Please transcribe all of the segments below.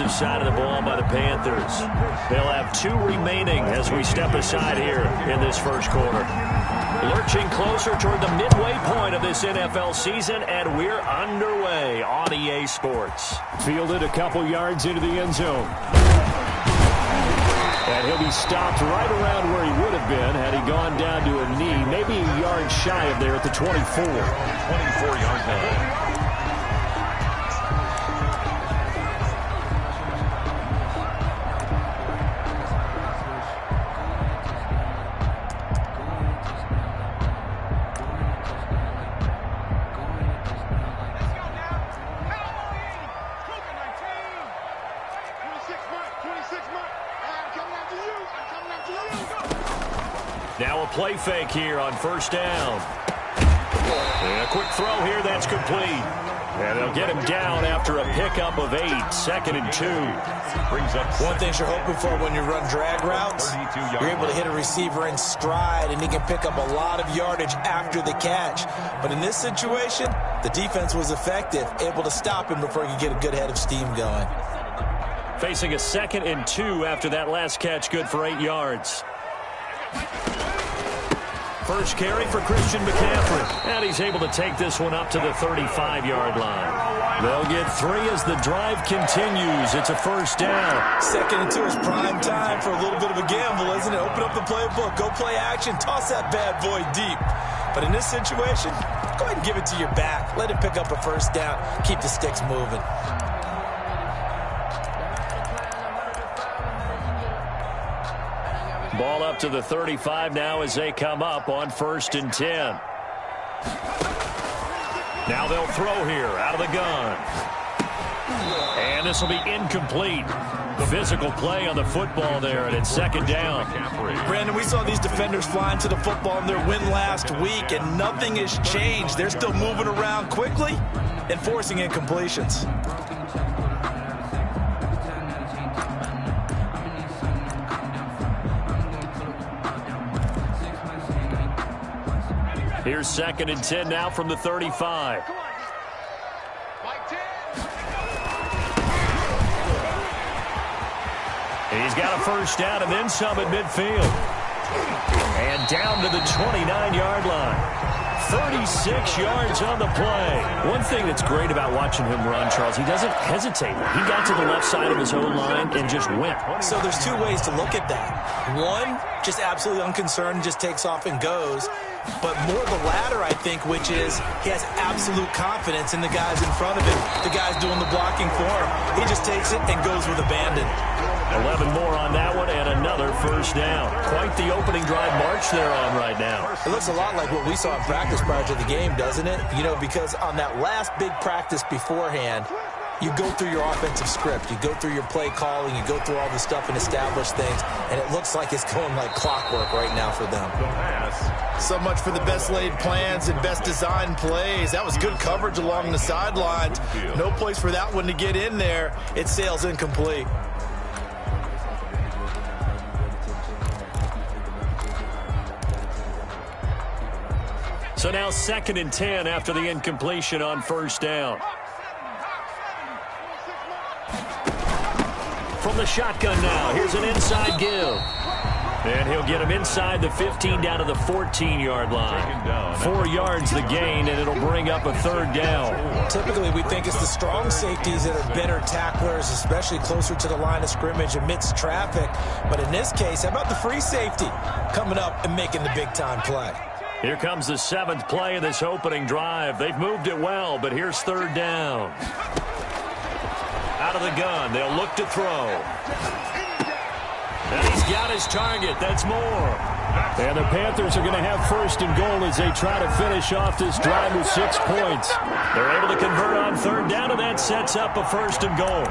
this side of the ball by the Panthers. They'll have 2 remaining as we step aside here in this first quarter. Lurching closer toward the midway point of this NFL season, and we're underway on EA Sports. Fielded a couple yards into the end zone. And he'll be stopped right around where he would have been had he gone down to a knee, maybe a yard shy of there at the 24. 24-yard line. Now a play fake here on first down. And a quick throw here, that's complete. And they'll get him down after a pickup of 8, 2nd and 2. Brings up one thing you're hoping for when you run drag routes, you're able to hit a receiver in stride, and he can pick up a lot of yardage after the catch. But in this situation, the defense was effective, able to stop him before he could get a good head of steam going. Facing a 2nd and 2 after that last catch, good for 8 yards. First carry for Christian McCaffrey. And he's able to take this one up to the 35-yard line. They'll get 3 as the drive continues. It's a first down. 2nd and 2 is prime time for a little bit of a gamble, isn't it? Open up the playbook, go play action, toss that bad boy deep. But in this situation, go ahead and give it to your back. Let him pick up a first down. Keep the sticks moving. Ball up to the 35 now as they come up on 1st and 10. Now they'll throw here out of the gun. And this will be incomplete. Physical play on the football there, and it's 2nd down. Brandon, we saw these defenders flying to the football in their win last week, and nothing has changed. They're still moving around quickly and forcing incompletions. Here's 2nd and 10 now from the 35. He's got a first down and then some at midfield. And down to the 29-yard line. 36 yards on the play. One thing that's great about watching him run, Charles, he doesn't hesitate. He got to the left side of his own line and just went. So there's 2 ways to look at that. One, just absolutely unconcerned, just takes off and goes. But more the latter, I think, which is he has absolute confidence in the guys in front of him, the guys doing the blocking for him. He just takes it and goes with abandon. 11 more on that one and another first down. Quite the opening drive march they're on right now. It looks a lot like what we saw in practice prior to the game, doesn't it? You know, because on that last big practice beforehand, you go through your offensive script. You go through your play calling. You go through all the stuff and establish things. And it looks like it's going like clockwork right now for them. So much for the best laid plans and best designed plays. That was good coverage along the sidelines. No place for that one to get in there. It sails incomplete. So now 2nd and 10 after the incompletion on first down. From the shotgun now, here's an inside give. And he'll get him inside the 15 down to the 14-yard line. 4 yards the gain, and it'll bring up a 3rd down. Typically, we think it's the strong safeties that are better tacklers, especially closer to the line of scrimmage amidst traffic. But in this case, how about the free safety coming up and making the big-time play? Here comes the 7th play of this opening drive. They've moved it well, but here's 3rd down. Out of the gun, they'll look to throw. And he's got his target. That's more. And the Panthers are going to have 1st and goal as they try to finish off this drive with 6 points. They're able to convert on 3rd down, and that sets up a 1st and goal.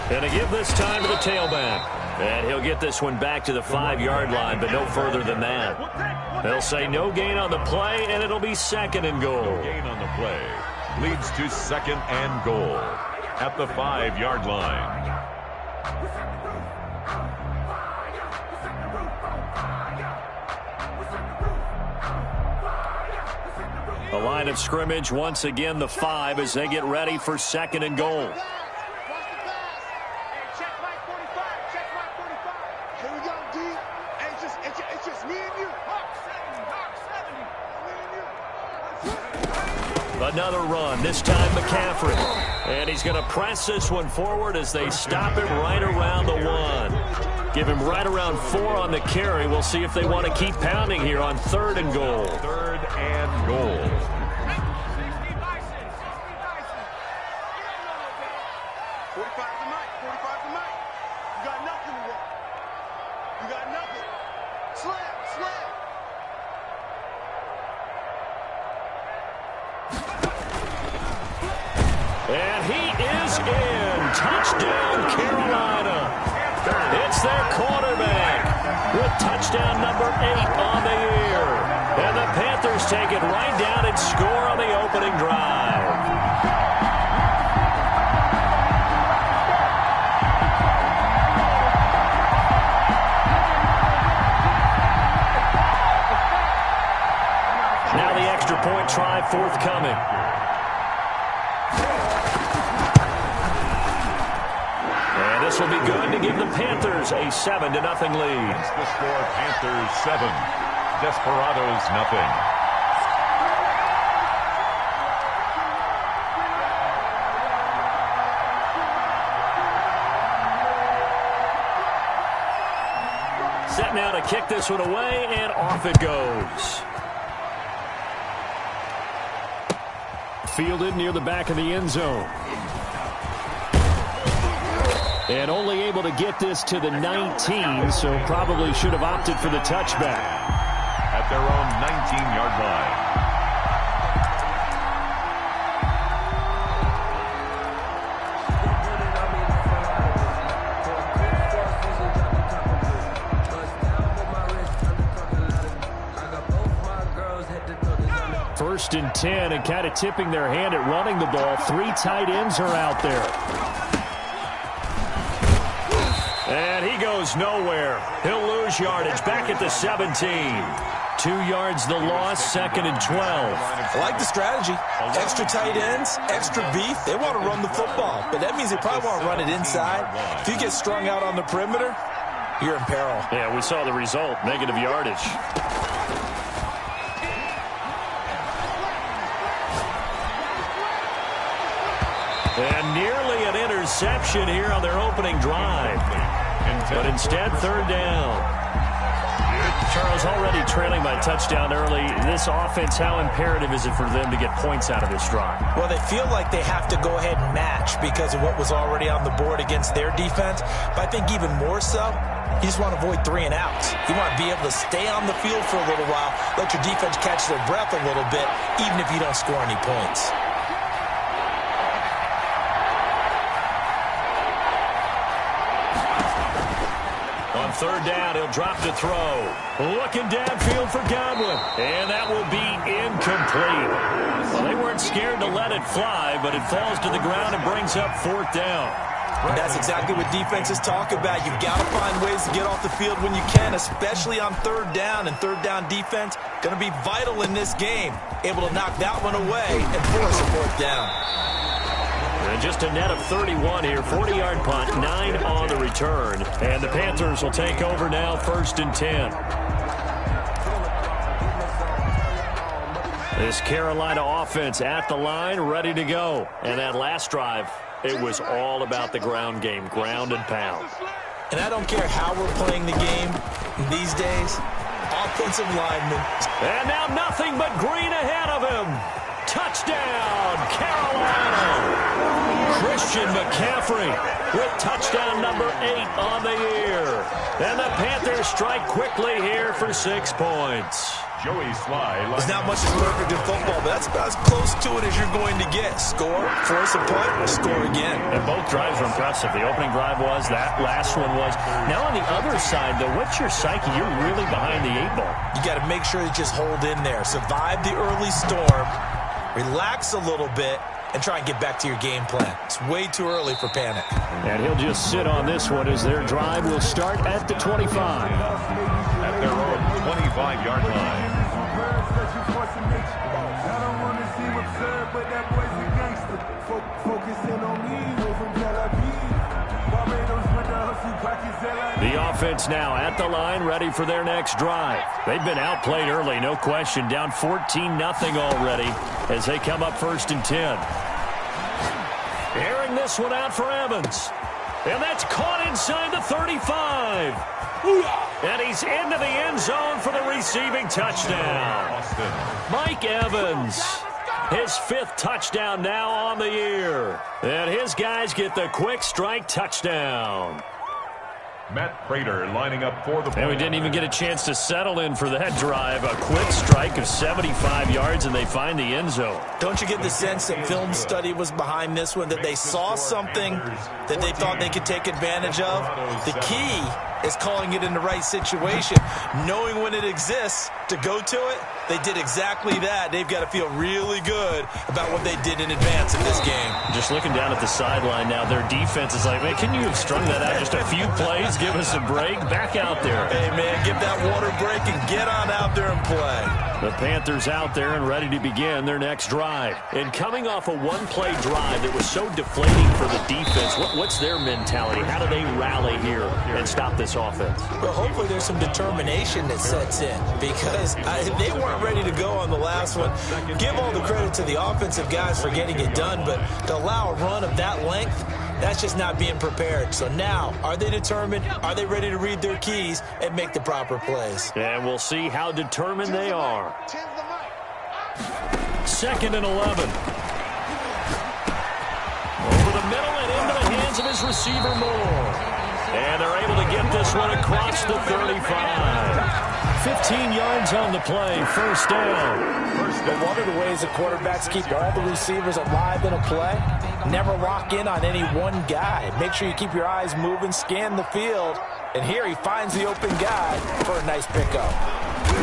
And to give this time to the tailback. And he'll get this one back to the 5-yard line, but no further than that. They'll say no gain on the play, and it'll be 2nd and goal. No gain on the play leads to 2nd and goal at the 5-yard line. The line of scrimmage, once again, the 5 as they get ready for 2nd and goal. Another run, this time McCaffrey. And he's going to press this one forward as they stop him right around the 1. Give him right around 4 on the carry. We'll see if they want to keep pounding here on 3rd and goal. 3rd and goal. And he is in. Touchdown, Carolina. It's their quarterback with touchdown number 8 on the year. And the Panthers take it right down and score on the opening drive. Now the extra point try forthcoming. This will be good to give the Panthers a 7-0 lead. It's the score, Panthers 7, Desperados nothing. Set now to kick this one away, and off it goes. Fielded near the back of the end zone. And only able to get this to the 19, so probably should have opted for the touchback. At their own 19-yard line. First and 10, and kind of tipping their hand at running the ball. 3 tight ends are out there. And he goes nowhere. He'll lose yardage back at the 17. 2 yards the loss, 2nd and 12. I like the strategy. Extra tight ends, extra beef. They want to run the football, but that means they probably want to run it inside. If you get strung out on the perimeter, you're in peril. Yeah, we saw the result, negative yardage. And nearly an interception here on their opening drive. But instead, 3rd down. Charles, already trailing by touchdown early. This offense, how imperative is it for them to get points out of this drive? Well, they feel like they have to go ahead and match because of what was already on the board against their defense. But I think even more so, you just want to avoid 3 and outs. You want to be able to stay on the field for a little while, let your defense catch their breath a little bit, even if you don't score any points. On 3rd down, he'll drop to throw. Looking downfield for Godwin. And that will be incomplete. Well, they weren't scared to let it fly, but it falls to the ground and brings up 4th down. And that's exactly what defenses talk about. You've got to find ways to get off the field when you can, especially on 3rd down. And 3rd down defense going to be vital in this game. Able to knock that one away and force a 4th down. And just a net of 31 here. 40-yard punt, 9 on the return. And the Panthers will take over now, 1st and 10. This Carolina offense at the line, ready to go. And that last drive, it was all about the ground game, ground and pound. And I don't care how we're playing the game these days, offensive linemen. And now nothing but green ahead of him. Touchdown, Carolina. Christian McCaffrey with touchdown number 8 on the year. And the Panthers strike quickly here for 6 points. There's not much that's perfect in football, but that's about as close to it as you're going to get. Score, force a punt, or score again. And both drives were impressive. The opening drive was, that last one was. Now on the other side, though, what's your psyche? You're really behind the 8-ball. You got to make sure you just hold in there. Survive the early storm, relax a little bit, and try and get back to your game plan. It's way too early for panic. And he'll just sit on this one as their drive will start at the 25. At their own 25-yard line. The offense now at the line, ready for their next drive. They've been outplayed early, no question. Down 14-0 already as they come up 1st and 10. Airing this one out for Evans. And that's caught inside the 35. And he's into the end zone for the receiving touchdown. Mike Evans, his 5th touchdown now on the year. And his guys get the quick strike touchdown. Matt Prater lining up for the play. And we didn't even get a chance to settle in for that drive. A quick strike of 75 yards, and they find the end zone. Don't you get the sense that film study was behind this one, that they saw something that they thought they could take advantage of? The key is calling it in the right situation, knowing when it exists to go to it. They did exactly that. They've got to feel really good about what they did in advance of this game. Just looking down at the sideline now, their defense is like, man, can you have strung that out just a few plays? Give us a break. Back out there. Hey, man, give that water break and get on out there and play. The Panthers out there and ready to begin their next drive. And coming off a one-play drive that was so deflating for the defense, what's their mentality? How do they rally here and stop this offense? Well, hopefully there's some determination that sets in, because they weren't ready to go on the last one. Give all the credit to the offensive guys for getting it done, but to allow a run of that length, that's just not being prepared. So now, are they determined? Are they ready to read their keys and make the proper plays? And we'll see how determined they are. 2nd and 11. Over the middle and into the hands of his receiver Moore. And they're able to get this one across the 35. 15 yards on the play, 1st down. But one of the ways the quarterbacks keep all the receivers alive in a play, never lock in on any one guy. Make sure you keep your eyes moving, scan the field, and here he finds the open guy for a nice pickup.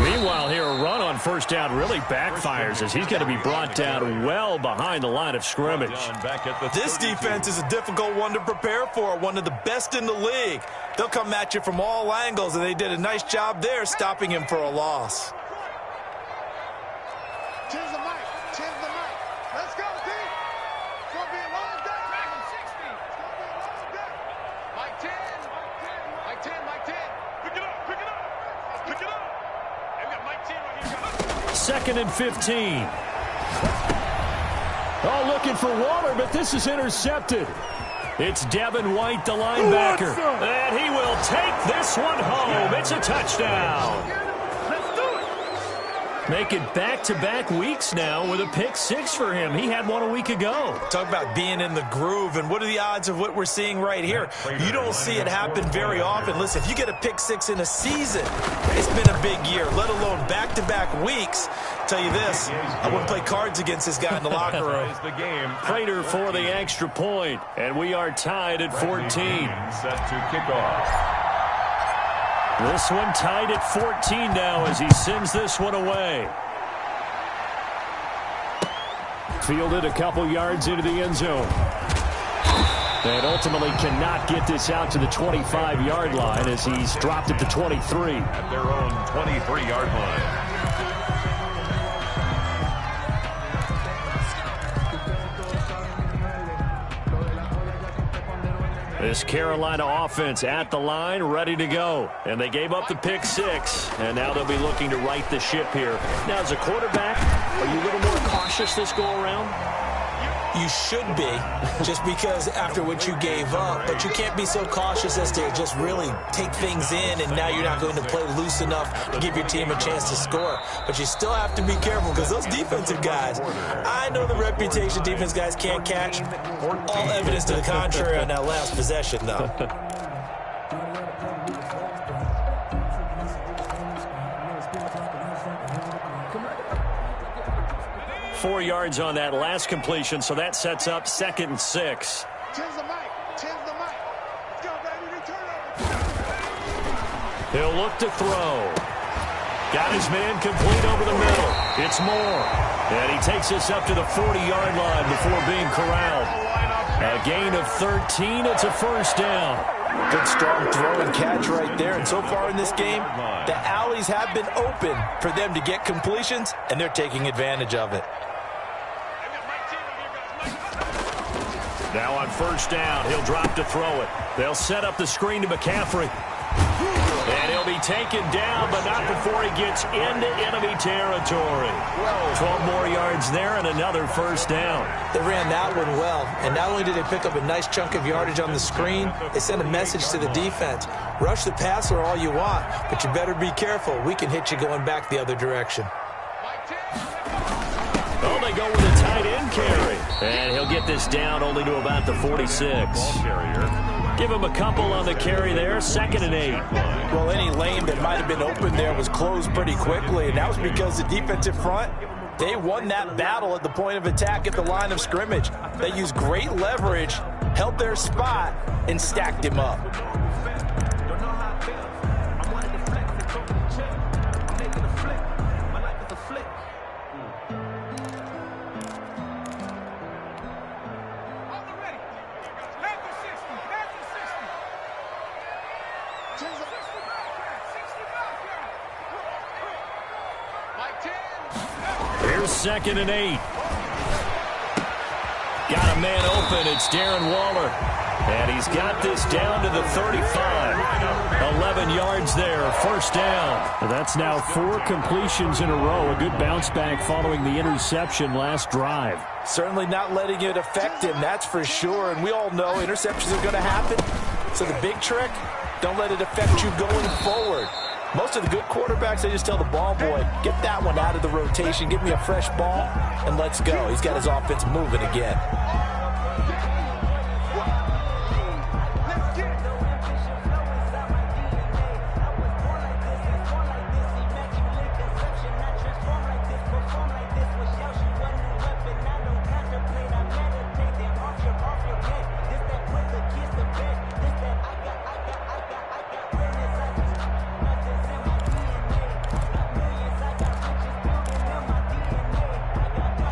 Meanwhile, here a run on 1st down really backfires as he's going to be brought down well behind the line of scrimmage. This defense is a difficult one to prepare for, one of the best in the league. They'll come at you from all angles, and they did a nice job there stopping him for a loss. Change the mic. Change the mic. Let's go, D. It's going to be a long day. Dragon 60. It's going to be a long day. Mike 10. Mike 10. Mike 10. Pick it up. Pick it up. Pick it up. And we got Mike 10 right here. 2nd and 15. Oh, looking for Waller, but this is intercepted. It's Devin White, the linebacker. And he will take this one home. It's a touchdown. Make it back-to-back weeks now with a pick 6 for him. He had one a week ago. Talk about being in the groove, and what are the odds of what we're seeing right here? You don't see it happen very often. Listen, if you get a pick 6 in a season, it's been a big year, let alone back-to-back weeks. I'll tell you this, I wouldn't play cards against this guy in the locker room. Prater for the extra point, and we are tied at 14. Set to kick off. This one tied at 14 now as he sends this one away. Fielded a couple yards into the end zone. And ultimately cannot get this out to the 25-yard line as he's dropped at the 23. At their own 23-yard line. This Carolina offense at the line, ready to go. And they gave up the pick 6, and now they'll be looking to right the ship here. Now, as a quarterback, are you a little more cautious this go-around? You should be, just because after what you gave up, but you can't be so cautious as to just really take things in, and now you're not going to play loose enough to give your team a chance to score. But you still have to be careful, because those defensive guys, I know the reputation defense guys can't catch. All evidence to the contrary on that last possession, though. 4 yards on that last completion, so that sets up 2nd and 6. Tens the mic. Tens the mic. Let's go, baby. Return over. He'll look to throw. Got his man complete over the middle. It's Moore. And he takes us up to the 40-yard line before being corralled. A gain of 13. It's a first down. Good strong throw and catch right there. And so far in this game, the alleys have been open for them to get completions, and they're taking advantage of it. Now on first down, he'll drop to throw it. They'll set up the screen to McCaffrey. And he'll be taken down, but not before he gets into enemy territory. 12 more yards there and another first down. They ran that one well, and not only did they pick up a nice chunk of yardage on the screen, they sent a message to the defense. Rush the passer all you want, but you better be careful. We can hit you going back the other direction. Oh, they go with a tight end carry. And he'll get this down only to about the 46. Give him a couple on the carry there, 2nd and 8. Well, any lane that might have been open there was closed pretty quickly, and that was because the defensive front, they won that battle at the point of attack at the line of scrimmage. They used great leverage, held their spot, and stacked him up. Here's 2nd and 8. Got a man open. It's Darren Waller. And he's got this down to the 35. 11 yards there. First down. Well, that's now 4 completions in a row. A good bounce back following the interception last drive. Certainly not letting it affect him, that's for sure. And we all know interceptions are going to happen. So the big trick, don't let it affect you going forward. Most of the good quarterbacks, they just tell the ball boy, get that one out of the rotation, give me a fresh ball, and let's go. He's got his offense moving again.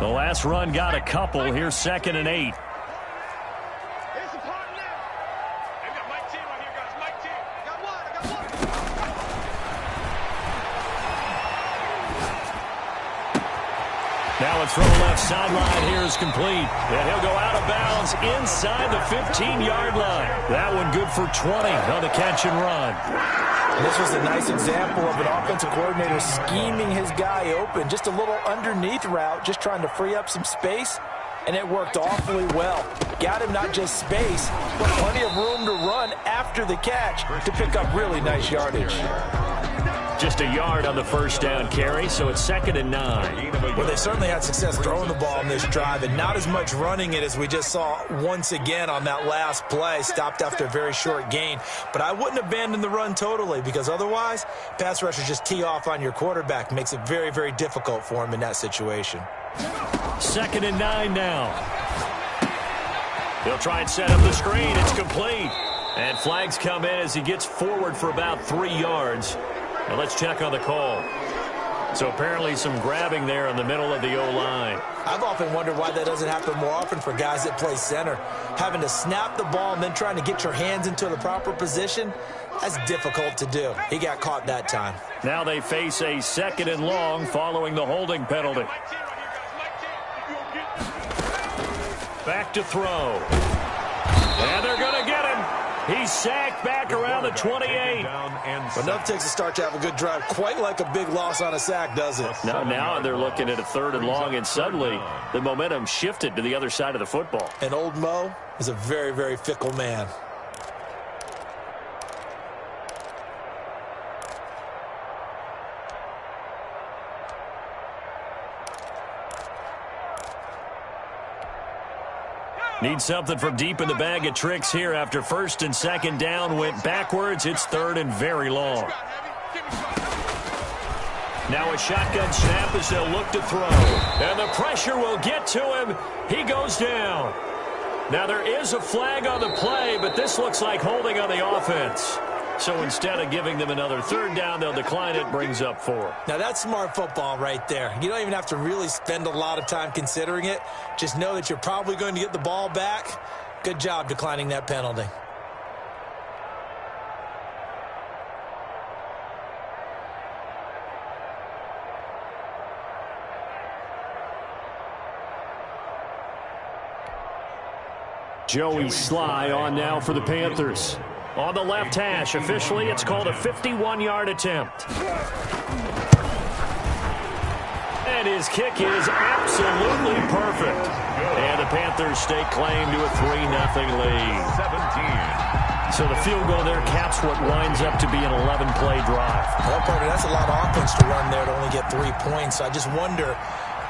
The last run got a couple. Here's 2nd and 8. It's a part now. They've got Mike Team right here, guys. Mike Team. Got one. I got one. Now a throw left sideline here is complete. And he'll go out of bounds inside the 15-yard line. That one good for 20 on the catch and run. And this was a nice example of an offensive coordinator scheming his guy open. Just a little underneath route, just trying to free up some space, and it worked awfully well. Got him not just space, but plenty of room to run after the catch to pick up really nice yardage. Just a yard on the first down carry, so it's 2nd and 9. Well, they certainly had success throwing the ball on this drive, and not as much running it as we just saw once again on that last play. Stopped after a very short gain. But I wouldn't abandon the run totally, because otherwise, pass rushers just tee off on your quarterback. Makes it very, very difficult for him in that situation. 2nd and 9 now. He'll try and set up the screen. It's complete. And flags come in as he gets forward for about 3 yards. Now let's check on the call. So apparently some grabbing there in the middle of the O-line. I've often wondered why that doesn't happen more often for guys that play center. Having to snap the ball and then trying to get your hands into the proper position, that's difficult to do. He got caught that time. Now they face a 2nd and long following the holding penalty. Back to throw. And they're going to get him. He's sacked back around the 28. But enough takes a start to have a good drive. Quite like a big loss on a sack, does it? Now they're looking at a 3rd and long, and suddenly the momentum shifted to the other side of the football. And old Mo is a very, very fickle man. Need something from deep in the bag of tricks here after 1st and 2nd down went backwards. It's 3rd and very long. Now a shotgun snap as they'll look to throw. And the pressure will get to him. He goes down. Now there is a flag on the play, but this looks like holding on the offense. So instead of giving them another third down, they'll decline it, brings up 4. Now that's smart football right there. You don't even have to really spend a lot of time considering it. Just know that you're probably going to get the ball back. Good job declining that penalty. Joey Sly on now for the Panthers. On the left hash, officially, it's called a 51-yard attempt. And his kick is absolutely perfect. And the Panthers stake claim to a 3-0 lead. 17. So the field goal there caps what winds up to be an 11-play drive. Well, partner, that's a lot of offense to run there to only get 3 points. So I just wonder,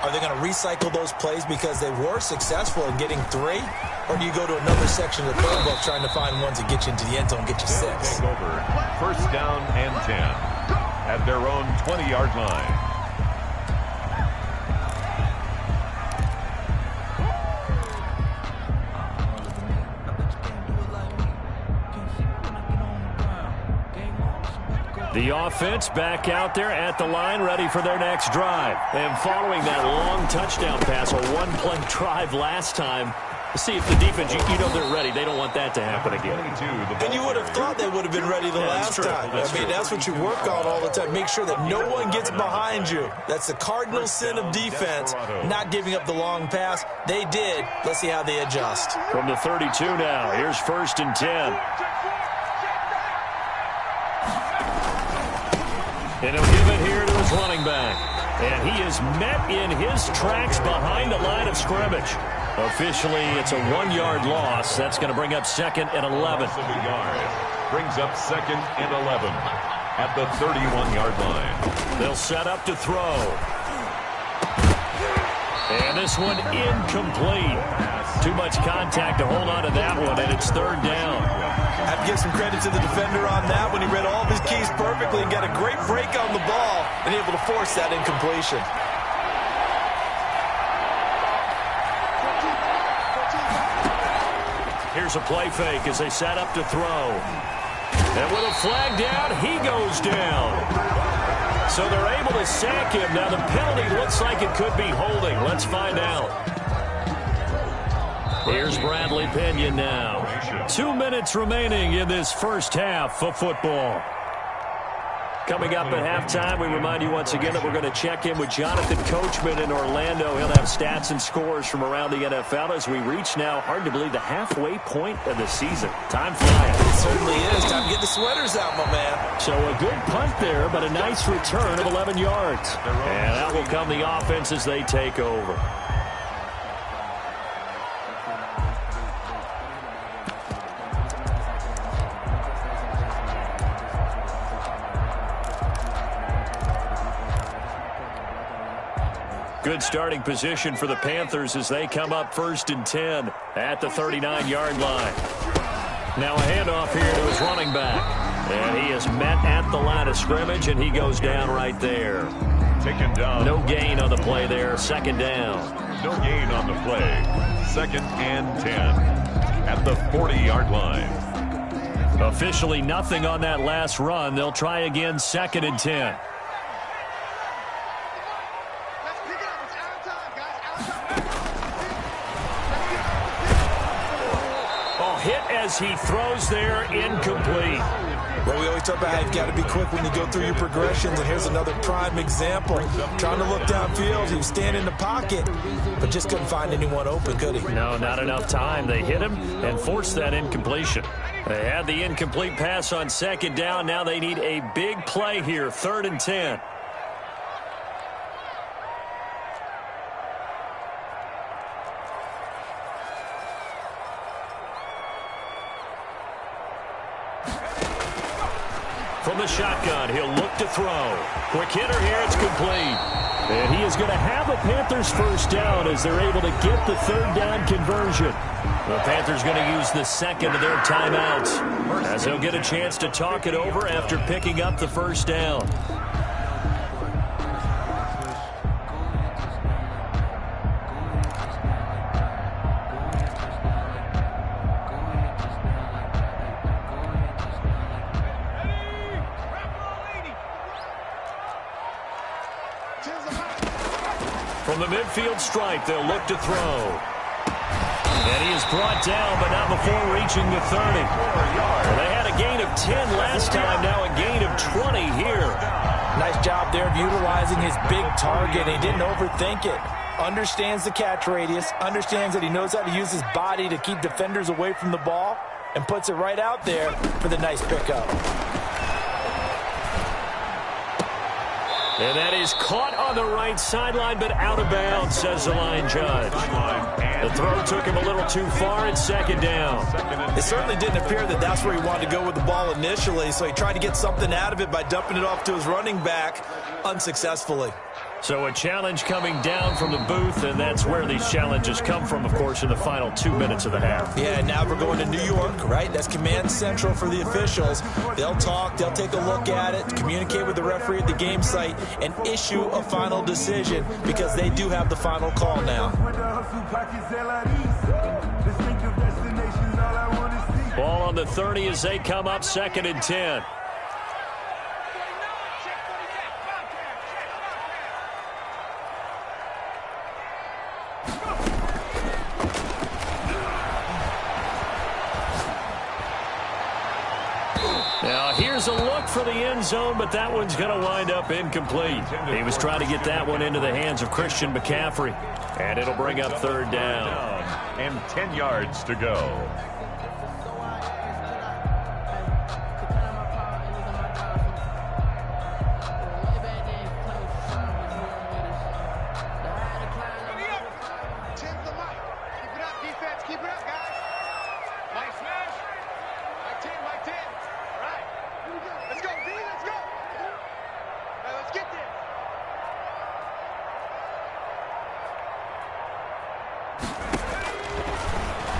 are they going to recycle those plays because they were successful in getting 3? Or do you go to another section of the playbook trying to find ones that get you into the end zone and get you 6? Take over. First down and 10 at their own 20-yard line. The offense back out there at the line, ready for their next drive. And following that long touchdown pass, a one-play drive last time, see if the defense, you know they're ready. They don't want that to happen again. And you would have thought they would have been ready the last time. That's what you work on all the time. Make sure that no one gets behind you. That's the cardinal sin of defense, not giving up the long pass. They did. Let's see how they adjust. From the 32 now, here's 1st and 10. And he'll give it here to his running back. And he is met in his tracks behind the line of scrimmage. Officially, it's a 1-yard loss. That's going to bring up 2nd and 11. Brings up 2nd and 11 at the 31-yard line. They'll set up to throw. And this one incomplete. Too much contact to hold on to that one, and it's 3rd down. I have to give some credit to the defender on that when he read all of his keys perfectly and got a great break on the ball and able to force that incompletion. Here's a play fake as they set up to throw. And with a flag down, he goes down. So they're able to sack him. Now the penalty looks like it could be holding. Let's find out. Here's Bradley Pinion now. 2 minutes remaining in this first half of football. Coming up at halftime, we remind you once again that we're going to check in with Jonathan Coachman in Orlando. He'll have stats and scores from around the NFL as we reach now, hard to believe, the halfway point of the season. Time flying. It certainly is. Time to get the sweaters out, my man. So a good punt there, but a nice return of 11 yards. And out will come the offense as they take over. Good starting position for the Panthers as they come up 1st and 10 at the 39-yard line. Now a handoff here to his running back. And he is met at the line of scrimmage, and he goes down right there. Taken down. No gain on the play there. 2nd down. No gain on the play. 2nd and 10 at the 40-yard line. Officially nothing on that last run. They'll try again 2nd and 10. Hit as he throws there, incomplete. Well, we always talk about how you've got to be quick when you go through your progressions, and here's another prime example. Trying to look downfield, he was standing in the pocket, but just couldn't find anyone open, could he? No, not enough time. They hit him and forced that incompletion. They had the incomplete pass on 2nd down. Now they need a big play here, 3rd and 10. From the shotgun, he'll look to throw. Quick hitter here, it's complete. And he is going to have a Panthers 1st down as they're able to get the 3rd down conversion. The Panthers going to use the 2nd of their timeouts as they'll get a chance to talk it over after picking up the 1st down. the midfield stripe, they'll look to throw. And he is brought down, but not before reaching the 30. Well, they had a gain of 10 last time, now a gain of 20 here. Nice job there of utilizing his big target. He didn't overthink it. Understands the catch radius, understands that he knows how to use his body to keep defenders away from the ball, and puts it right out there for the nice pickup. And that is caught on the right sideline, but out of bounds, says the line judge. The throw took him a little too far. It's second down. It certainly didn't appear that that's where he wanted to go with the ball initially, so he tried to get something out of it by dumping it off to his running back unsuccessfully. So a challenge coming down from the booth, and that's where these challenges come from, of course, in the final 2 minutes of the half. Yeah, and now we're going to New York, right? That's command central for the officials. They'll talk, they'll take a look at it, communicate with the referee at the game site, and issue a final decision because they do have the final call now. Ball on the 30 as they come up, 2nd and 10. Now, here's a look for the end zone, but that one's going to wind up incomplete. He was trying to get that one into the hands of Christian McCaffrey, and it'll bring up 3rd down. And 10 yards to go.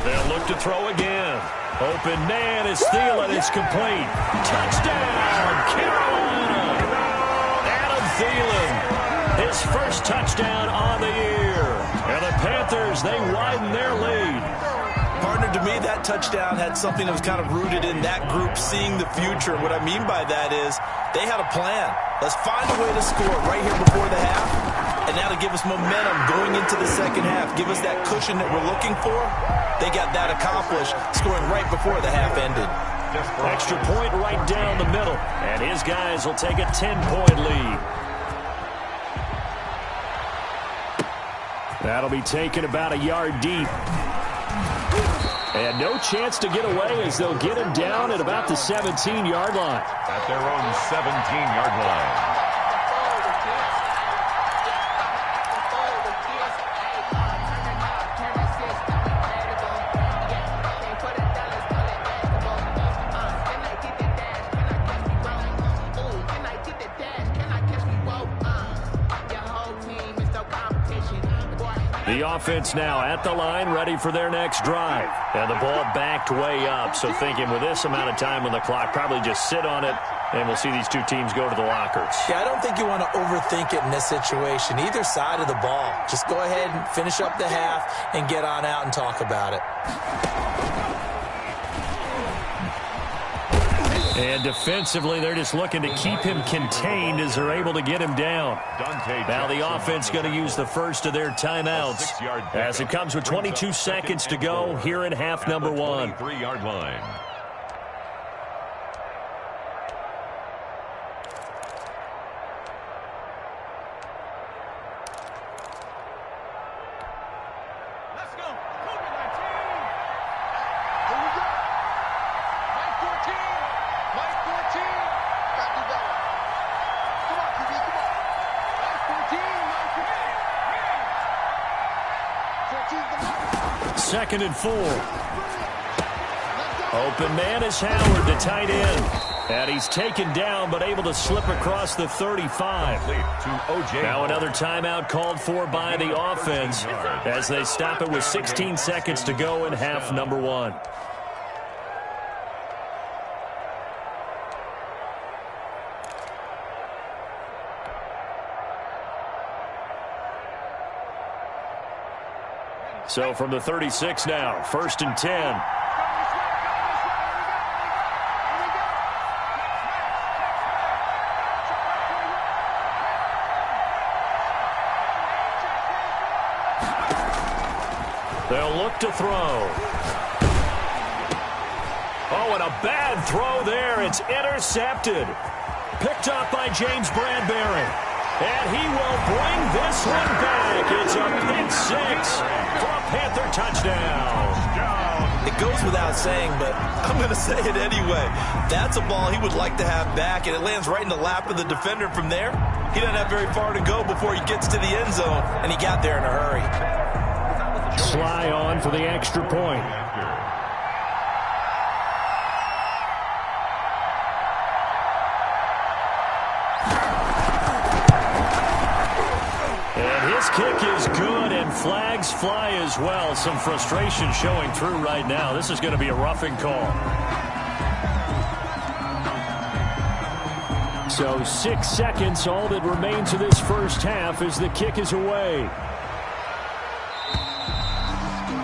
They'll look to throw again. Open man is Thielen. It's complete. Touchdown, Carolina. Adam Thielen, his first touchdown on the year. And the Panthers, they widen their lead. Partner, to me, that touchdown had something that was kind of rooted in that group seeing the future. What I mean by that is they had a plan. Let's find a way to score right here before the half. And that'll give us momentum going into the second half. Give us that cushion that we're looking for. They got that accomplished, scoring right before the half ended. Extra point right down the middle. And his guys will take a 10-point lead. That'll be taken about a yard deep. And no chance to get away as they'll get him down at about the 17-yard line. At their own 17-yard line. The offense now at the line, ready for their next drive. And the ball backed way up, so thinking with this amount of time on the clock, probably just sit on it, and we'll see these two teams go to the lockers. Yeah, I don't think you want to overthink it in this situation. Either side of the ball. Just go ahead and finish up the half and get on out and talk about it. And defensively, they're just looking to keep him contained as they're able to get him down. Now the offense going to use the first of their timeouts as it comes with 22 seconds to go here in half number 1. 23-yard line. Second and 4. Open man is Howard, the tight end. And he's taken down, but able to slip across the 35. Now another timeout called for by the offense as they stop it with 16 seconds to go in half number 1. So from the 36 now, 1st and 10. They'll look to throw. Oh, and a bad throw there. It's intercepted. Picked up by James Bradbury. And he will bring this one back. It's a pick six for a Panther touchdown. It goes without saying, but I'm going to say it anyway. That's a ball he would like to have back, and it lands right in the lap of the defender from there. He doesn't have very far to go before he gets to the end zone, and he got there in a hurry. Sly on for the extra point. Kick is good, and flags fly as well. Some frustration showing through right now. This is going to be a roughing call. So 6 seconds, all that remains of this first half as the kick is away.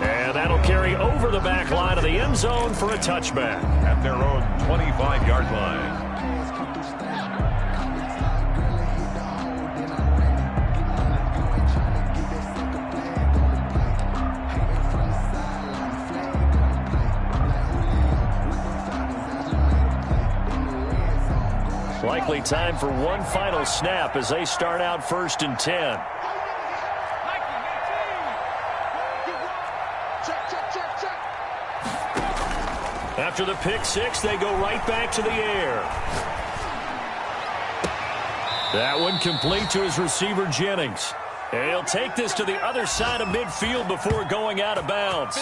And that'll carry over the back line of the end zone for a touchback. At their own 25-yard line. Likely time for one final snap as they start out 1st and 10. After the pick six, they go right back to the air. That one complete to his receiver, Jennings. And he'll take this to the other side of midfield before going out of bounds.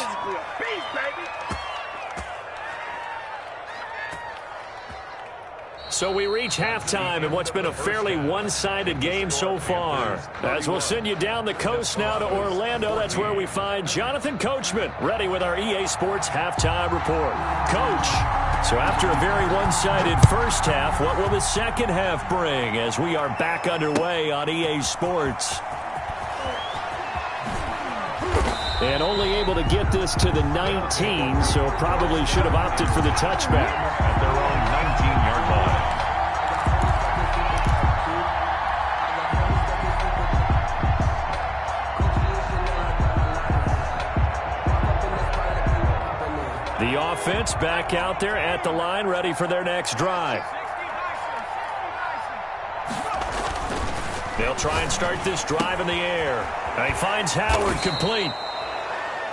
So we reach halftime in what's been a fairly one-sided game so far. As we'll send you down the coast now to Orlando, that's where we find Jonathan Coachman, ready with our EA Sports Halftime Report. Coach, so after a very one-sided first half, what will the second half bring as we are back underway on EA Sports? And only able to get this to the 19, so probably should have opted for the touchback. At their own 19-yard line. The offense back out there at the line, ready for their next drive. They'll try and start this drive in the air. And he finds Howard complete.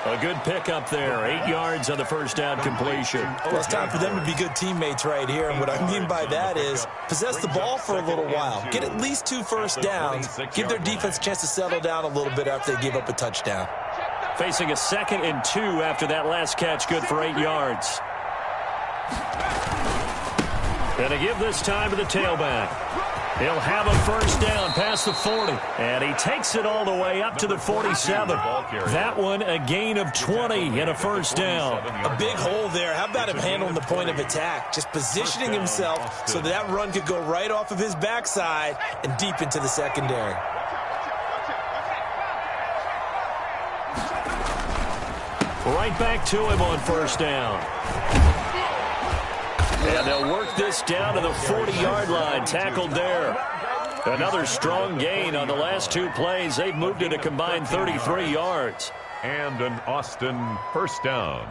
A good pickup there. 8 yards on the first down completion. Well, it's time for them to be good teammates right here. And what I mean by that is possess the ball for a little while. Get at least 2 first downs. Give their defense a chance to settle down a little bit after they give up a touchdown. Facing a 2nd and 2 after that last catch, good for 8 yards. And to give this time to the tailback. He'll have a first down past the 40. And he takes it all the way up to the 47. That one a gain of 20 and a first down. A big hole there. How about him handling the point of attack? Just positioning himself so that run could go right off of his backside and deep into the secondary. Right back to him on first down. And they'll work this down to the 40-yard line, tackled there. Another strong gain on the last 2 plays. They've moved it a combined 33 yards. And an Austin first down.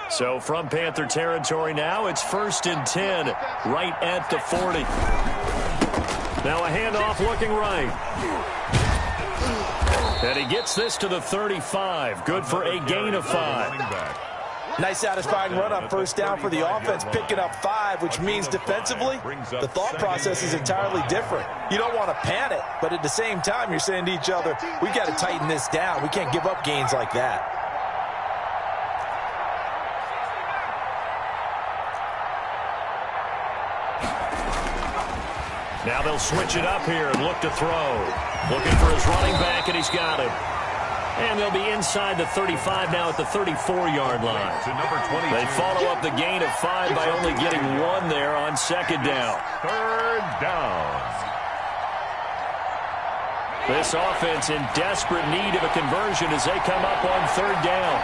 So from Panther territory now, it's 1st and 10, right at the 40. Now a handoff looking right. And he gets this to the 35. Good for a gain of 5. Nice satisfying run on first down for the offense, picking up 5, which means defensively, the thought process is entirely different. You don't want to panic, but at the same time, you're saying to each other, we've got to tighten this down. We can't give up gains like that. Now they'll switch it up here and look to throw. Looking for his running back, and he's got him. And they'll be inside the 35 now at the 34-yard line. They follow up the gain of 5 by only getting 1 there on 2nd down. 3rd down. This offense in desperate need of a conversion as they come up on 3rd down.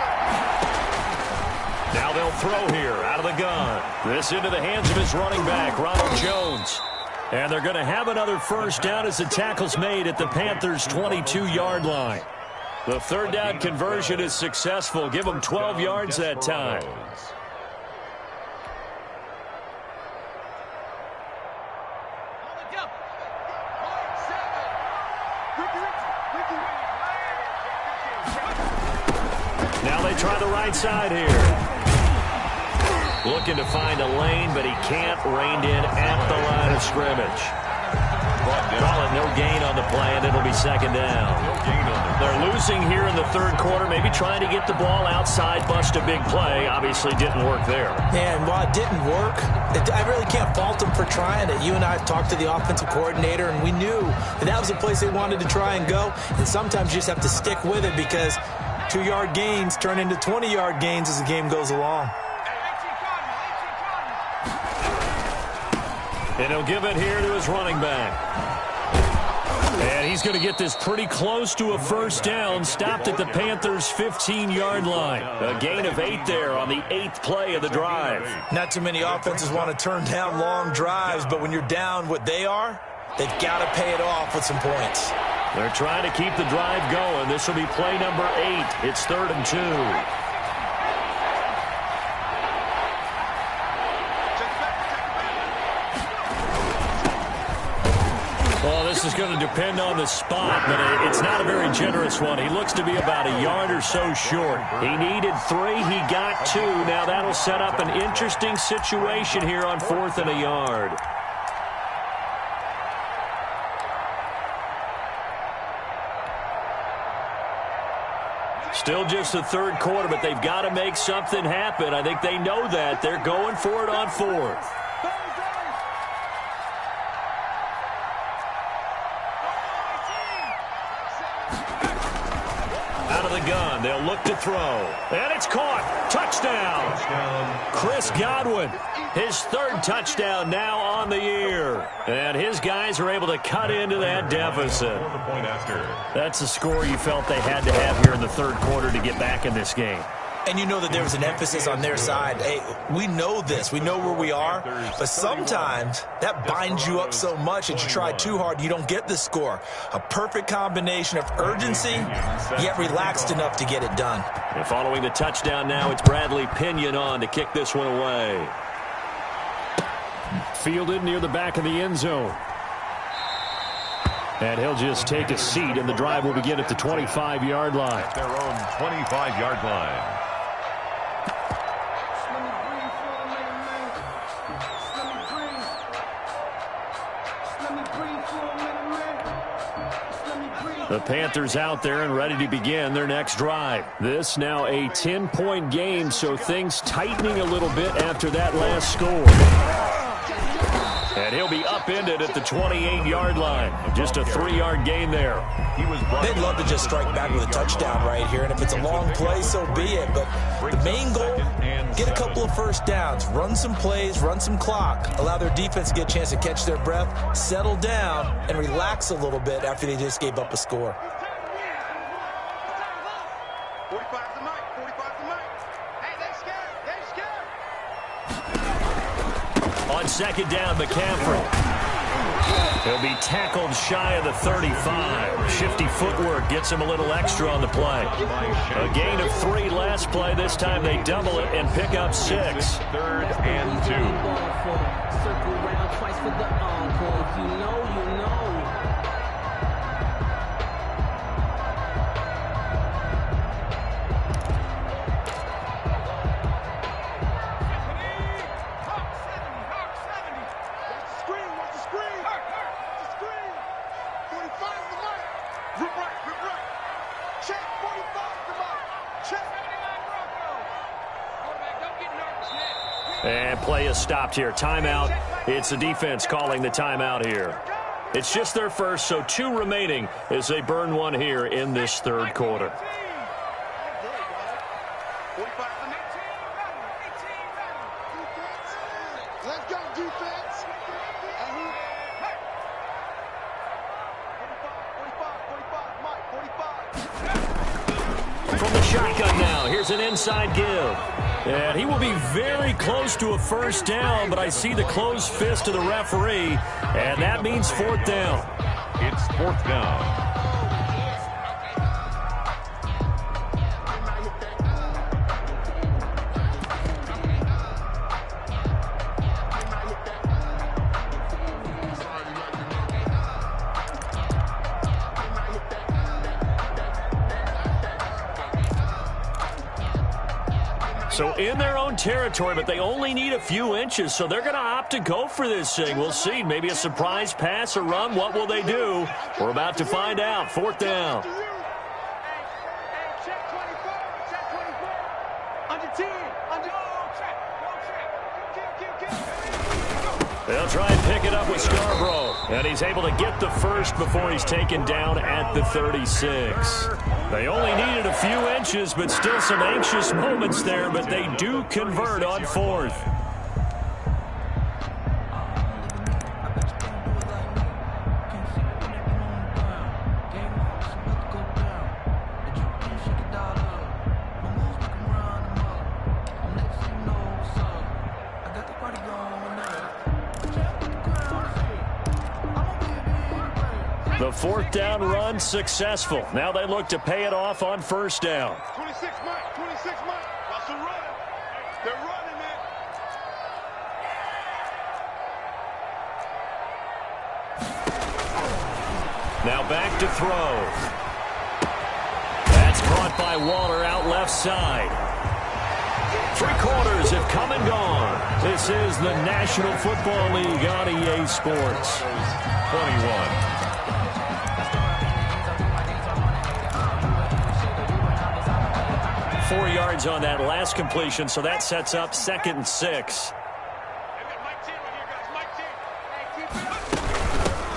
Now they'll throw here out of the gun. This into the hands of his running back, Ronald Jones. And they're going to have another first down as the tackle's made at the Panthers' 22-yard line. The third down conversion is successful. Give them 12 yards that time. Now they try the right side here. Looking to find a lane, but he can't. Reined in at the line of scrimmage. Call it no gain on the play, and it'll be second down. They're losing here in the third quarter, maybe trying to get the ball outside, bust a big play. Obviously didn't work there. And while it didn't work, I really can't fault them for trying it. You and I talked to the offensive coordinator, and we knew that was the place they wanted to try and go. And sometimes you just have to stick with it because 2-yard gains turn into 20-yard gains as the game goes along. And he'll give it here to his running back. And he's going to get this pretty close to a first down. Stopped at the Panthers' 15-yard line. A gain of 8 there on the 8th play of the drive. Not too many offenses want to turn down long drives, but when you're down what they are, they've got to pay it off with some points. They're trying to keep the drive going. This will be play number 8. It's 3rd and 2. Well, this is going to depend on the spot, but it's not a very generous one. He looks to be about a yard or so short. He needed 3. He got 2. Now that'll set up an interesting situation here on 4th and a yard. Still just the third quarter, but they've got to make something happen. I think they know that. They're going for it on 4th. Out of the gun, they'll look to throw. And it's caught. Touchdown. Chris Godwin, his 3rd touchdown now on the year. And his guys are able to cut into that deficit. That's a score you felt they had to have here in the third quarter to get back in this game. And you know that there was an emphasis on their side. Hey, we know this. We know where we are. But sometimes that binds you up so much that you try too hard, you don't get the score. A perfect combination of urgency, yet relaxed enough to get it done. And following the touchdown now, it's Bradley Pinion on to kick this one away. Fielded near the back of the end zone. And he'll just take a seat, and the drive will begin at the 25-yard line. At their own 25-yard line. The Panthers out there and ready to begin their next drive. This now a 10-point game, so things tightening a little bit after that last score. And he'll be upended at the 28-yard line. Just a 3-yard gain there. They'd love to just strike back with a touchdown right here, and if it's a long play, so be it. But the main goal, get a couple of first downs, run some plays, run some clock, allow their defense to get a chance to catch their breath, settle down, and relax a little bit after they just gave up a score. 45's the mic. 45's the mic. Hey, they're scared. They're scared. On second down, McCaffrey. He'll be tackled shy of the 35. Shifty footwork gets him a little extra on the play. A gain of 3 last play. This time they double it and pick up 6. 3rd and 2. Circle around twice for the encore. You know. And play is stopped here. Timeout. It's the defense calling the timeout here. It's just their first, so 2 remaining as they burn one here in this third quarter. Let's go, defense. From the shotgun now, here's an inside give. And he will be very close to a first down, but I see the closed fist of the referee, and that means 4th down. It's 4th down. So in their own territory, but they only need a few inches, so they're going to opt to go for this thing. We'll see. Maybe a surprise pass or run. What will they do? We're about to find out. 4th down. Check 24. Check 24. Under 10. Under. Check. They'll try and pick it up with Scarborough. And he's able to get the first before he's taken down at the 36. They only needed a few inches, but still some anxious moments there, but they do convert on 4th. The 4th down run successful. Now they look to pay it off on 1st down. 26 Mike. 26 Mike. Russell running. They're running it. Now back to throw. That's caught by Waller out left side. 3 quarters have come and gone. This is the National Football League on EA Sports. 21. 4 yards on that last completion, so that sets up 2nd and 6.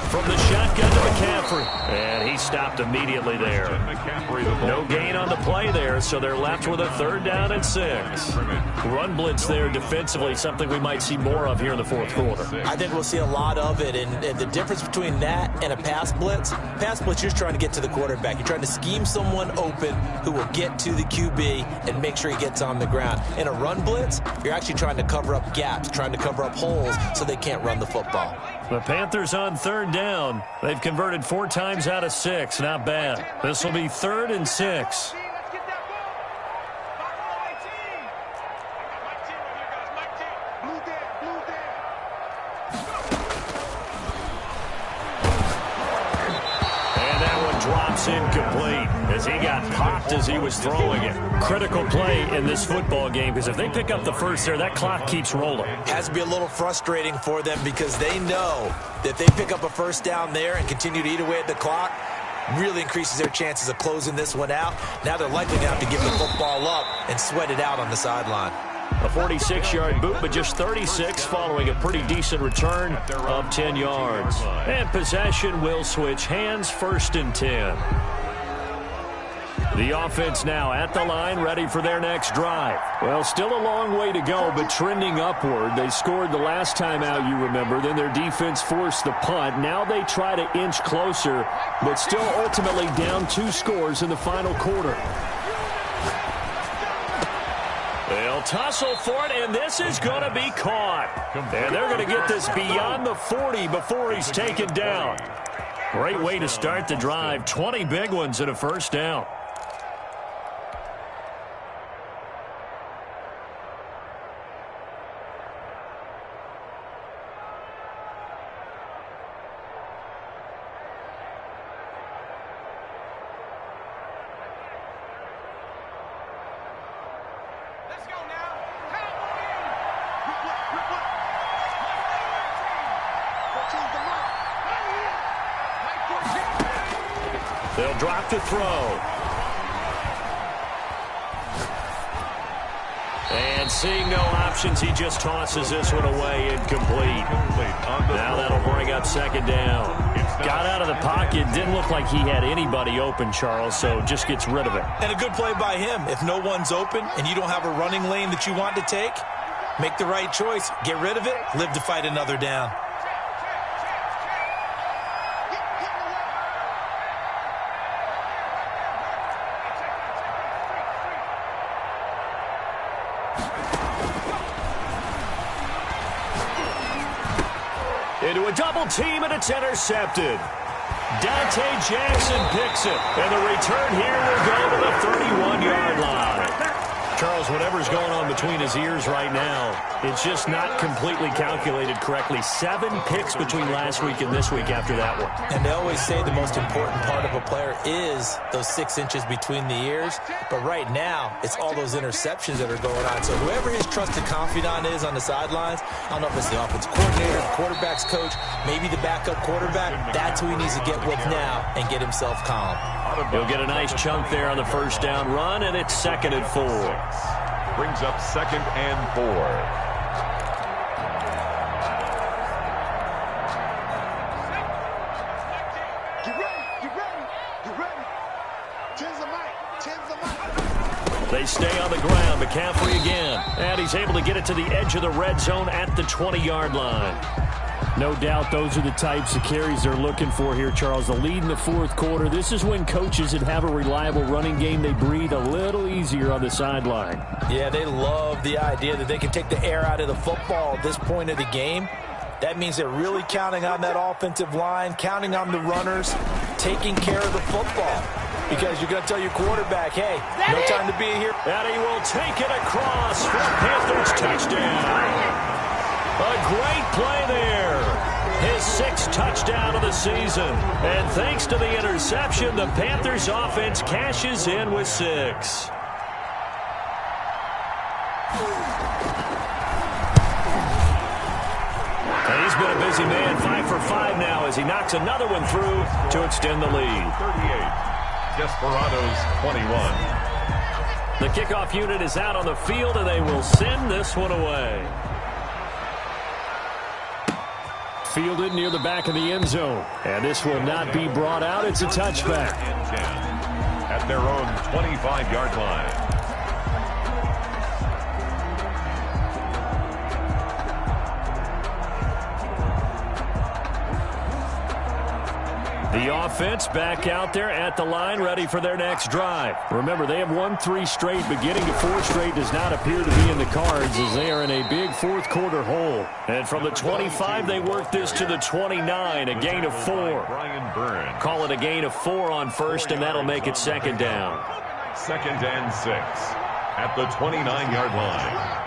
From the shotgun to McCaffrey. And he stopped immediately there. No gain on the play there, so they're left with a 3rd down and 6. Run blitz there defensively, something we might see more of here in the 4th quarter. I think we'll see a lot of it, and the difference between that and a pass blitz, you're trying to get to the quarterback. You're trying to scheme someone open who will get to the QB and make sure he gets on the ground. In a run blitz, you're actually trying to cover up gaps, trying to cover up holes so they can't run the football. The Panthers on 3rd down. They've converted 4 times out of 6. Not bad. This will be 3rd and 6. And that one drops incomplete as he got popped as he was throwing it. Critical play in this football game because if they pick up the first there, that clock keeps rolling. Has to be a little frustrating for them because they know that they pick up a 1st down there and continue to eat away at the clock, really increases their chances of closing this one out. Now they're likely going to have to give the football up and sweat it out on the sideline. A 46-yard boot, but just 36 following a pretty decent return of 10 yards. And possession will switch hands, 1st and 10. The offense now at the line, ready for their next drive. Well, still a long way to go, but trending upward. They scored the last time out, you remember. Then their defense forced the punt. Now they try to inch closer, but still ultimately down 2 scores in the final quarter. They'll tussle for it, and this is going to be caught. And they're going to get this beyond the 40 before he's taken down. Great way to start the drive. 20 big ones and a 1st down. They'll drop to throw. And seeing no options, he just tosses this one away, incomplete. Now that'll bring up 2nd down. Got out of the pocket, didn't look like he had anybody open, Charles, so just gets rid of it. And a good play by him. If no one's open and you don't have a running lane that you want to take, make the right choice. Get rid of it, live to fight another down. Into a double team, and it's intercepted. Dante Jackson picks it, and the return here will go to the 31-yard line. Charles, whatever's going on between his ears right now, it's just not completely calculated correctly. 7 picks between last week and this week after that one. And they always say the most important part of a player is those 6 inches between the ears. But right now, it's all those interceptions that are going on. So whoever his trusted confidant is on the sidelines, I don't know if it's the offensive coordinator, the quarterback's coach, maybe the backup quarterback, that's who he needs to get with now and get himself calm. He'll get a nice chunk there on the first down run, and it's 2nd and 4. Brings up 2nd and 4. Get ready. 10's the mic. They stay on the ground. McCaffrey again. And he's able to get it to the edge of the red zone at the 20-yard line. No doubt those are the types of carries they're looking for here, Charles. The lead in the fourth quarter. This is when coaches that have a reliable running game, they breathe a little easier on the sideline. Yeah, they love the idea that they can take the air out of the football at this point of the game. That means they're really counting on that offensive line, counting on the runners, taking care of the football. Because you're going to tell your quarterback, hey, no time to be here. And he will take it across for Panthers touchdown. A great play there. His 6th touchdown of the season. And thanks to the interception, the Panthers offense cashes in with 6. And he's been a busy man, 5 for 5 now as he knocks another one through to extend the lead. 38. Desperados 21. The kickoff unit is out on the field, and they will send this one away. Fielded near the back of the end zone. And this will not be brought out. It's a touchback. At their own 25-yard line. The offense back out there at the line, ready for their next drive. Remember, they have won 3 straight, but getting to 4 straight does not appear to be in the cards as they are in a big fourth quarter hole. And from the 25, they work this to the 29, a gain of 4. Brian Burns. Call it a gain of 4 on first, and that'll make it 2nd down. 2nd and 6 at the 29-yard line.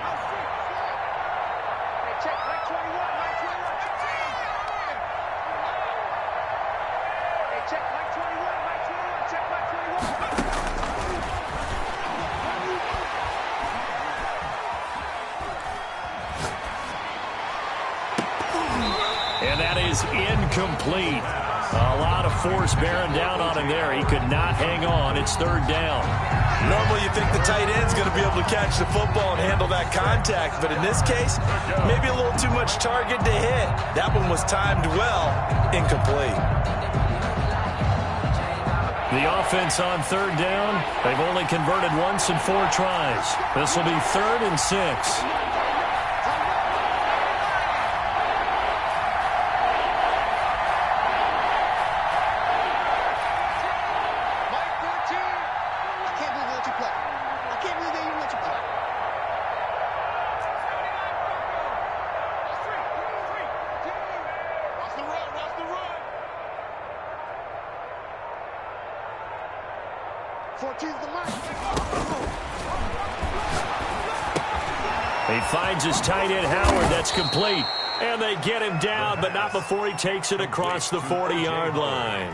Incomplete. A lot of force bearing down on him there. He could not hang on. It's 3rd down. Normally you think the tight end's going to be able to catch the football and handle that contact, but in this case, maybe a little too much target to hit. That one was timed well. Incomplete. The offense on 3rd down. They've only converted once in 4 tries. This will be 3rd and 6. He finds his tight end, Howard. That's complete. And they get him down, but not before he takes it across the 40-yard line.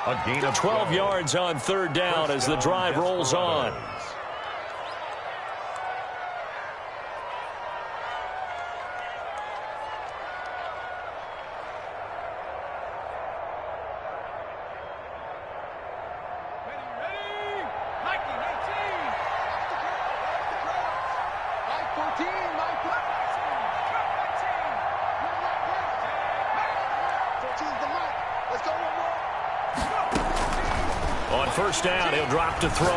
A gain of 12 yards on 3rd down as the drive rolls on. On 1st down, he'll drop to throw.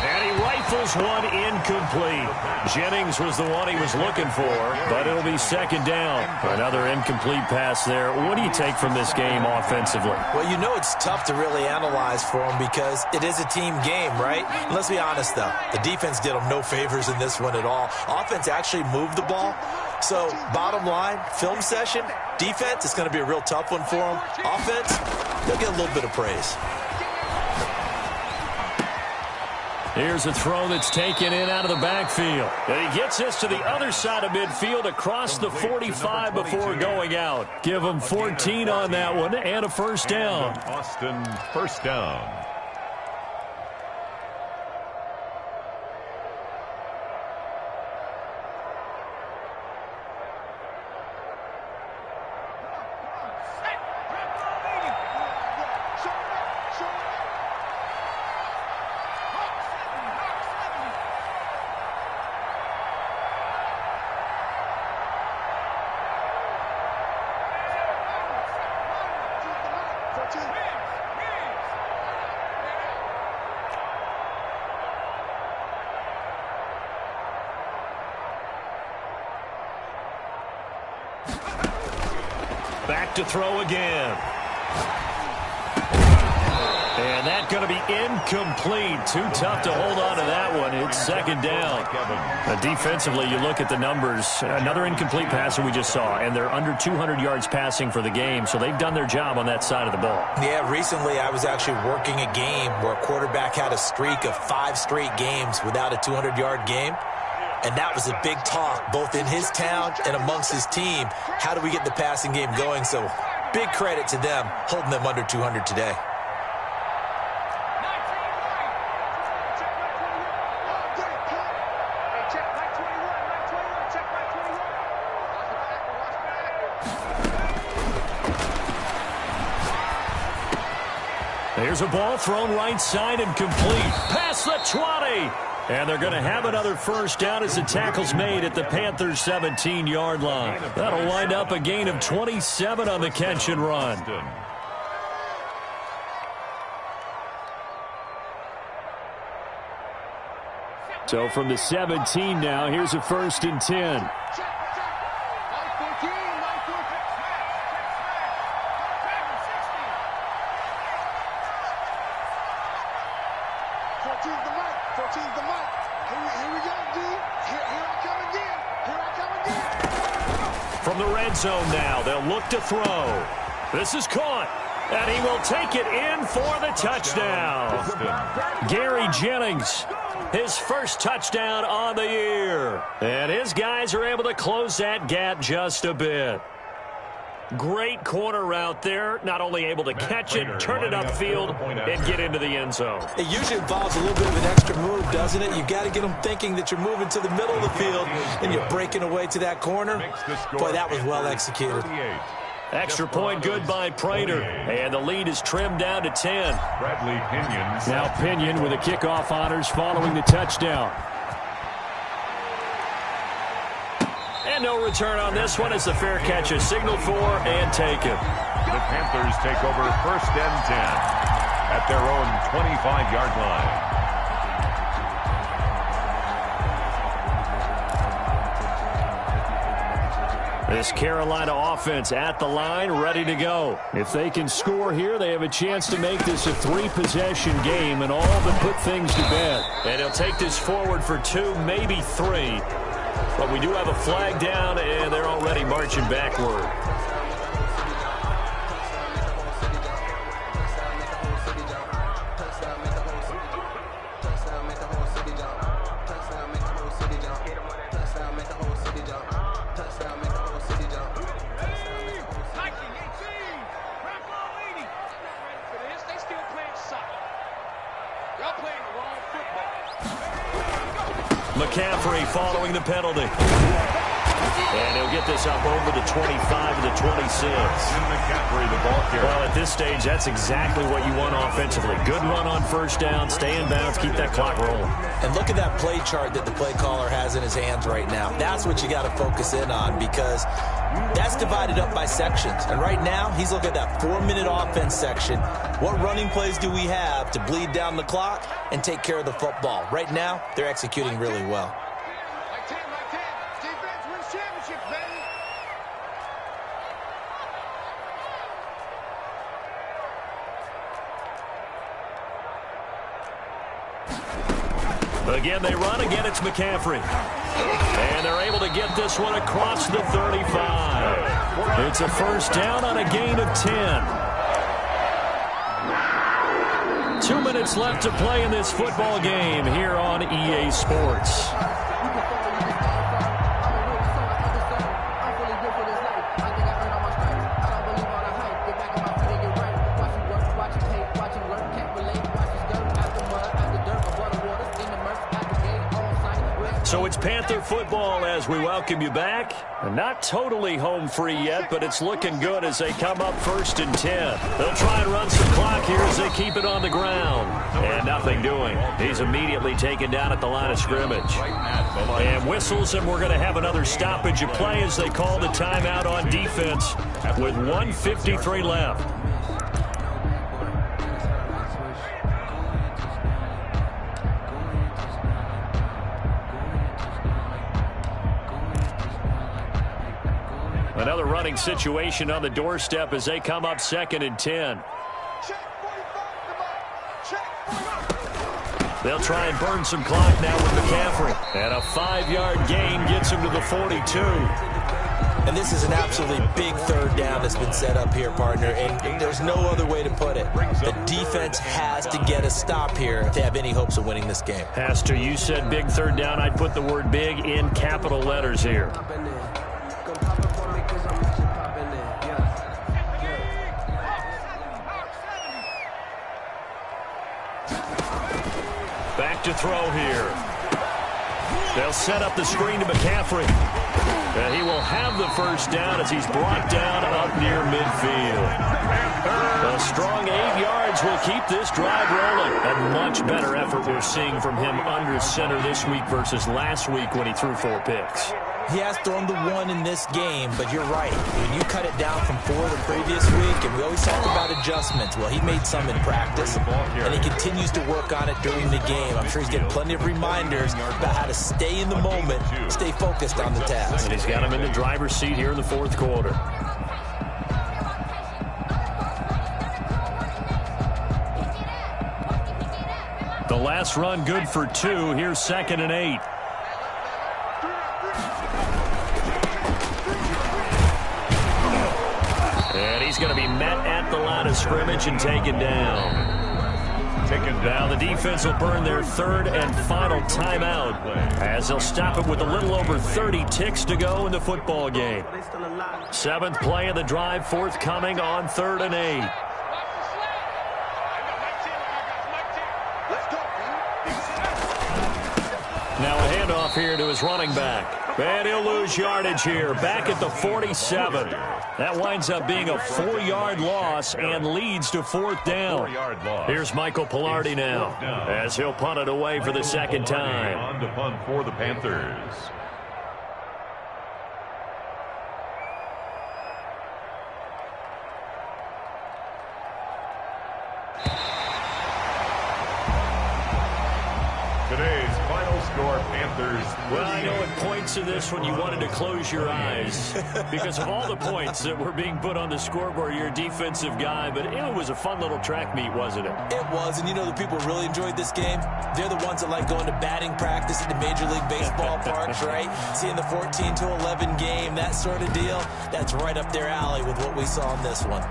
And he rifles one incomplete. Jennings was the one he was looking for, but it'll be 2nd down. Another incomplete pass there. What do you take from this game offensively? Well, you know it's tough to really analyze for them because it is a team game, right? And let's be honest, though. The defense did them no favors in this one at all. Offense actually moved the ball. So, bottom line, film session, defense, it's going to be a real tough one for them. Offense, they'll get a little bit of praise. Here's a throw that's taken in out of the backfield. And he gets this to the other side of midfield across the 45 before going out. Give him 14 on that one and a first down. Austin, first down. Back to throw again. And that's going to be incomplete. Too tough to hold on to that one. It's second down. Defensively, you look at the numbers. Another incomplete passer we just saw, and they're under 200 yards passing for the game, so they've done their job on that side of the ball. Yeah, recently I was actually working a game where a quarterback had a streak of 5 straight games without a 200-yard game. And that was a big talk, both in his town and amongst his team. How do we get the passing game going? So big credit to them, holding them under 200 today. Here's a ball thrown right side and complete. Past the 20. And they're going to have another first down as the tackle's made at the Panthers' 17-yard line. That'll wind up a gain of 27 on the catch and run. So from the 17 now, here's a 1st and 10. From the red zone now, they'll look to throw. This is caught, and he will take it in for the touchdown. Gary Jennings, his first touchdown on the year. And his guys are able to close that gap just a bit. Great corner route there. Not only able to catch it, turn it upfield, and get into the end zone. It usually involves a little bit of an extra move, doesn't it? You've got to get them thinking that you're moving to the middle of the field and you're breaking away to that corner. Boy, that was well executed. Extra point good by Prater. And the lead is trimmed down to 10. Bradley Pinion. Now Pinion with the kickoff honors following the touchdown. And no return on this one as the fair catch is signaled for and taken. The Panthers take over 1st and 10 at their own 25-yard line. This Carolina offense at the line, ready to go. If they can score here, they have a chance to make this a 3-possession game and all but put things to bed. And he'll take this forward for 2, maybe 3. But we do have a flag down, and they're already marching backward. McCaffrey following the penalty. And he'll get this up over the 25 to the 26. McCaffrey, the ball carrier. Well, at this stage, that's exactly what you want offensively. Good run on first down, stay in bounds, keep that clock rolling. And look at that play chart that the play caller has in his hands right now. That's what you got to focus in on because that's divided up by sections. And right now, he's looking at that 4-minute offense section. What running plays do we have to bleed down the clock and take care of the football? Right now, they're executing really well. Defense wins championships, baby. Again, they run. Again, it's McCaffrey. And they're able to get this one across the 35. It's a first down on a gain of 10. 2 minutes minutes left to play in this football game here on EA Sports. So it's Panther football as we welcome you back. Not totally home free yet, but it's looking good as they come up 1st and 10. They'll try and run some clock here as they keep it on the ground. And nothing doing. He's immediately taken down at the line of scrimmage. And whistles, and we're going to have another stoppage of play as they call the timeout on defense with 1:53 left. Another running situation on the doorstep as they come up 2nd and 10. They'll try and burn some clock now with McCaffrey. And a 5-yard gain gets him to the 42. And this is an absolutely big 3rd down that's been set up here, partner, and there's no other way to put it. The defense has to get a stop here if they have any hopes of winning this game. Pastor, you said big 3rd down. I'd put the word big in capital letters here. Back to throw here. They'll set up the screen to McCaffrey. And he will have the 1st down as he's brought down up near midfield. A strong 8 yards will keep this drive rolling. A much better effort we're seeing from him under center this week versus last week when he threw 4 picks. He has thrown the 1 in this game, but you're right. When you cut it down from 4 the previous week, and we always talk about adjustments, well, he made some in practice, and he continues to work on it during the game. I'm sure he's getting plenty of reminders about how to stay in the moment, stay focused on the task. And he's got him in the driver's seat here in the 4th quarter. The last run good for 2. Here's 2nd and 8. And he's going to be met at the line of scrimmage and taken down. Now the defense will burn their 3rd and final timeout as they'll stop it with a little over 30 ticks to go in the football game. 7th play of the drive forthcoming on 3rd and 8. Now a handoff here to his running back. And he'll lose yardage here, back at the 47. That winds up being a 4-yard loss and leads to 4th down. Here's Michael Pilardi now, as he'll punt it away for the 2nd time. On to punt for the Panthers. Today's final score, Panthers. Well, I know at points in this one you wanted to close your eyes because of all the points that were being put on the scoreboard. You're a defensive guy, but it was a fun little track meet, wasn't it? It was, and you know the people who really enjoyed this game? They're the ones that like going to batting practice at the Major League Baseball parks, right? Seeing the 14-11 game, that sort of deal, that's right up their alley with what we saw in this one.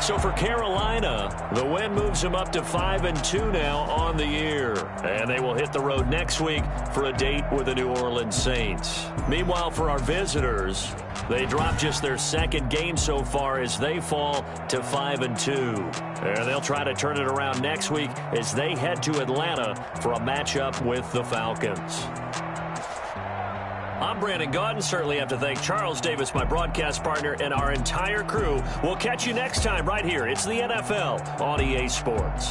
So for Carolina, the win moves them up to 5-2 now on the year. And they will hit the road next week for a date with the New Orleans Saints. Meanwhile, for our visitors, they drop just their 2nd game so far as they fall to 5-2. And they'll try to turn it around next week as they head to Atlanta for a matchup with the Falcons. I'm Brandon Gaudin. Certainly have to thank Charles Davis, my broadcast partner, and our entire crew. We'll catch you next time right here. It's the NFL on EA Sports.